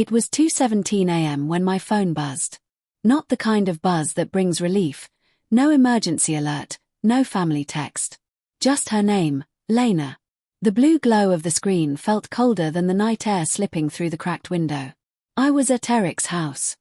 It was 2:17 a.m. when my phone buzzed. Not the kind of buzz that brings relief. No emergency alert, no family text. Just her name, Lena. The blue glow of the screen felt colder than the night air slipping through the cracked window. I was at Eric's house.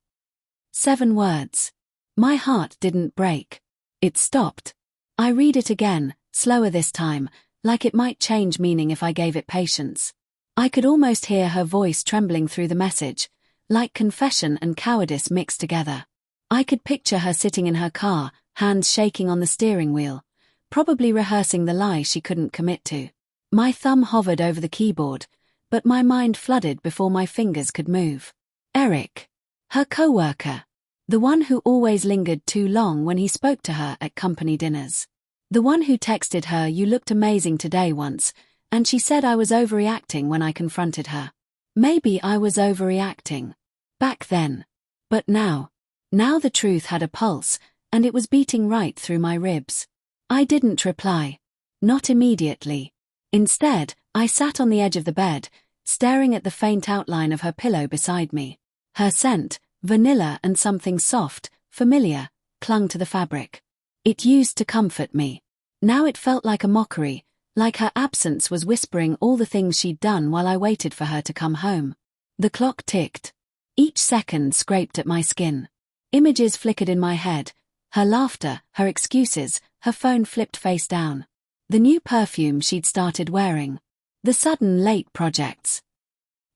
7 words. My heart didn't break. It stopped. I read it again, slower this time, like it might change meaning if I gave it patience. I could almost hear her voice trembling through the message, like confession and cowardice mixed together. I could picture her sitting in her car, hands shaking on the steering wheel, probably rehearsing the lie she couldn't commit to. My thumb hovered over the keyboard, but my mind flooded before my fingers could move. Eric. Her co-worker. The one who always lingered too long when he spoke to her at company dinners. The one who texted her, "You looked amazing today," once, and she said I was overreacting when I confronted her. Maybe I was overreacting. Back then. But now the truth had a pulse, and it was beating right through my ribs. I didn't reply. Not immediately. Instead, I sat on the edge of the bed, staring at the faint outline of her pillow beside me. Her scent, vanilla and something soft, familiar, clung to the fabric. It used to comfort me. Now it felt like a mockery, like her absence was whispering all the things she'd done while I waited for her to come home. The clock ticked. Each second scraped at my skin. Images flickered in my head. Her laughter, her excuses, her phone flipped face down. The new perfume she'd started wearing. The sudden late projects.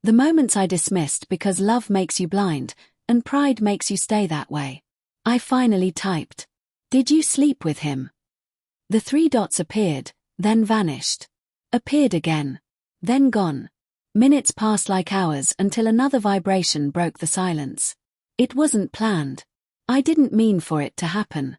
The moments I dismissed because love makes you blind, and pride makes you stay that way. I finally typed. "Did you sleep with him?" The 3 dots appeared, then vanished. Appeared again. Then gone. Minutes passed like hours until another vibration broke the silence. It wasn't planned. I didn't mean for it to happen.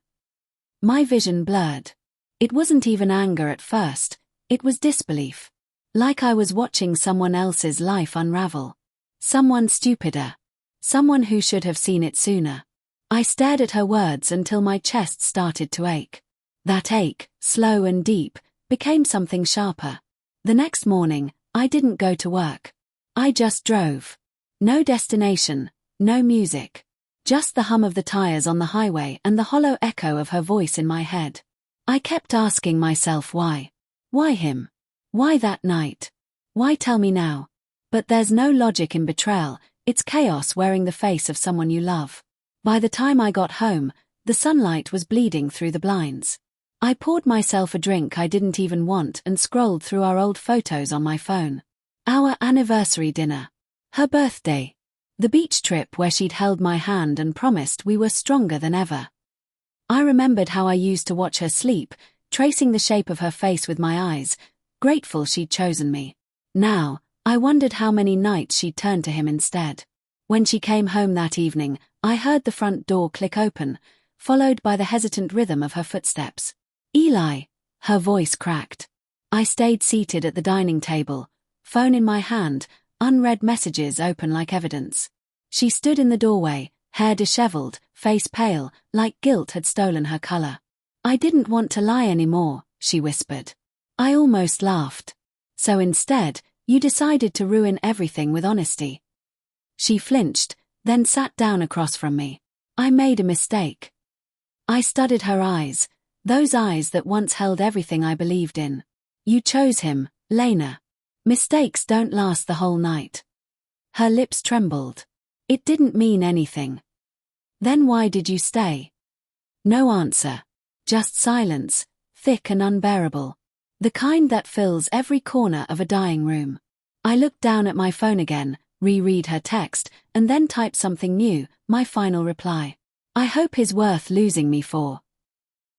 My vision blurred. It wasn't even anger at first, it was disbelief. Like I was watching someone else's life unravel. Someone stupider. Someone who should have seen it sooner. I stared at her words until my chest started to ache. That ache, slow and deep, became something sharper. The next morning, I didn't go to work. I just drove. No destination, no music. Just the hum of the tires on the highway and the hollow echo of her voice in my head. I kept asking myself why. Why him? Why that night? Why tell me now? But there's no logic in betrayal, it's chaos wearing the face of someone you love. By the time I got home, the sunlight was bleeding through the blinds. I poured myself a drink I didn't even want and scrolled through our old photos on my phone. Our anniversary dinner. Her birthday. The beach trip where she'd held my hand and promised we were stronger than ever. I remembered how I used to watch her sleep, tracing the shape of her face with my eyes, grateful she'd chosen me. Now, I wondered how many nights she'd turned to him instead. When she came home that evening, I heard the front door click open, followed by the hesitant rhythm of her footsteps. "Eli," her voice cracked. I stayed seated at the dining table, phone in my hand, unread messages open like evidence. She stood in the doorway, hair disheveled, face pale, like guilt had stolen her color. "I didn't want to lie anymore," she whispered. I almost laughed. "So instead, you decided to ruin everything with honesty." She flinched, then sat down across from me. "I made a mistake." I studied her eyes, those eyes that once held everything I believed in. "You chose him, Lena. Mistakes don't last the whole night." Her lips trembled. "It didn't mean anything." "Then why did you stay?" No answer. Just silence, thick and unbearable. The kind that fills every corner of a dying room. I looked down at my phone again, reread her text, and then typed something new, my final reply. "I hope he's worth losing me for."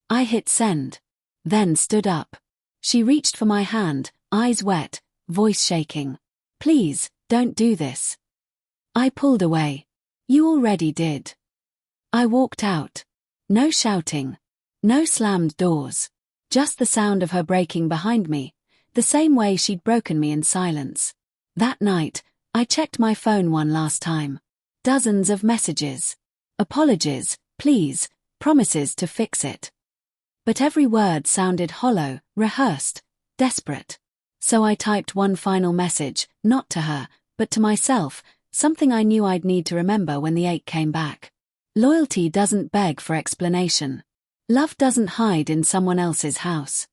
I hit send. Then stood up. She reached for my hand, eyes wet, voice shaking. "Please, don't do this." I pulled away. "You already did." I walked out. No shouting. No slammed doors. Just the sound of her breaking behind me, the same way she'd broken me in silence. That night, I checked my phone one last time. Dozens of messages. Apologies, please, promises to fix it. But every word sounded hollow, rehearsed, desperate. So I typed one final message, not to her, but to myself, Something I knew I'd need to remember when the ache came back. Loyalty doesn't beg for explanation. Love doesn't hide in someone else's house.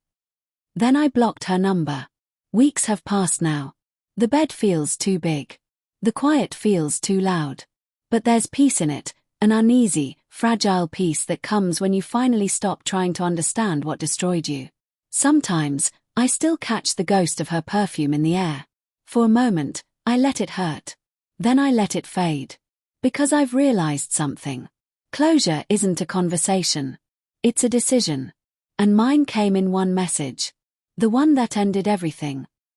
Then I blocked her number. Weeks have passed now. The bed feels too big. The quiet feels too loud. But there's peace in it, an uneasy, fragile peace that comes when you finally stop trying to understand what destroyed you. Sometimes, I still catch the ghost of her perfume in the air. For a moment, I let it hurt. Then I let it fade. Because I've realized something. Closure isn't a conversation. It's a decision. And mine came in one message. The one that ended everything.